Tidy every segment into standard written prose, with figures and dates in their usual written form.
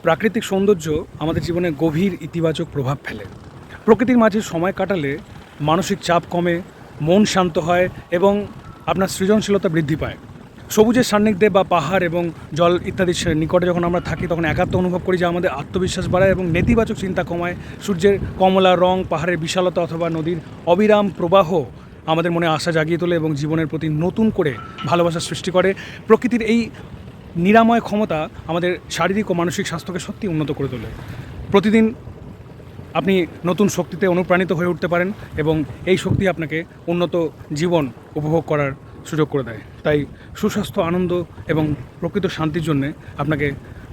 প্রাকৃতিক সৌন্দর্য আমাদের জীবনে গভীর ইতিবাচক প্রভাব ফেলে। প্রকৃতির মাঝে সময় কাটালে মানসিক চাপ কমে, মন শান্ত হয় এবং আপনার সৃজনশীলতা বৃদ্ধি পায়। সবুজের সান্নিধ্যে বা পাহাড় এবং জল ইত্যাদির নিকটে যখন আমরা থাকি তখন একাত্ম অনুভব করি, যা আমাদের আত্মবিশ্বাস বাড়ায় এবং নেতিবাচক চিন্তা কমায়। সূর্যের কমলা রং, পাহাড়ের বিশালতা অথবা নদীর অবিরাম প্রবাহ আমাদের মনে আশা জাগিয়ে তোলে এবং জীবনের প্রতি নতুন করে ভালোবাসা সৃষ্টি করে। প্রকৃতির এই নিরাময় ক্ষমতা আমাদের শারীরিক ও মানসিক স্বাস্থ্যকে সত্যি উন্নত করে তোলে। প্রতিদিন আপনি নতুন শক্তিতে অনুপ্রাণিত হয়ে উঠতে পারেন এবং এই শক্তি আপনাকে উন্নত জীবন উপভোগ করার সুযোগ করে দেয়। তাই সুস্বাস্থ্য, আনন্দ এবং প্রকৃত শান্তির জন্যে আপনাকে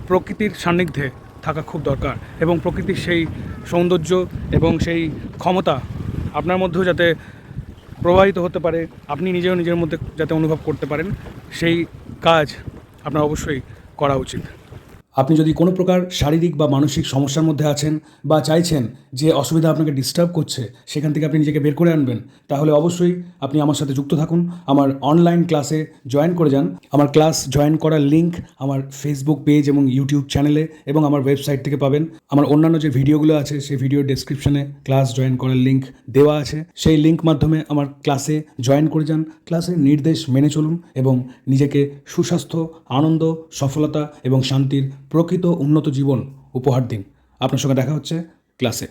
প্রকৃতির সান্নিধ্যে থাকা খুব দরকার এবং প্রকৃতির সেই সৌন্দর্য এবং সেই ক্ষমতা আপনার মধ্যেও যাতে প্রবাহিত হতে পারে, আপনি নিজেও নিজের মধ্যে যাতে অনুভব করতে পারেন, সেই কাজ আপনার অবশ্যই করা উচিত। আপনি যদি কোনো প্রকার শারীরিক বা মানসিক সমস্যার মধ্যে আছেন বা চাইছেন যে অসুবিধা আপনাকে ডিস্টার্ব করছে সেখান থেকে আপনি নিজেকে বের করে আনবেন, তাহলে অবশ্যই আপনি আমার সাথে যুক্ত থাকুন। আমার অনলাইন ক্লাসে জয়েন করে যান। আমার ক্লাস জয়েন করার লিঙ্ক আমার ফেসবুক পেজ এবং ইউটিউব চ্যানেলে এবং আমার ওয়েবসাইট থেকে পাবেন। আমার অন্যান্য যে ভিডিওগুলো আছে সেই ভিডিওর ডেসক্রিপশনে ক্লাস জয়েন করার লিঙ্ক দেওয়া আছে। সেই লিঙ্ক মাধ্যমে আমার ক্লাসে জয়েন করে যান। ক্লাসের নির্দেশ মেনে চলুন এবং নিজেকে সুস্বাস্থ্য, আনন্দ, সফলতা এবং শান্তির প্রকৃত উন্নত জীবন উপহার দিন। আপনার সঙ্গে দেখা হচ্ছে ক্লাসে।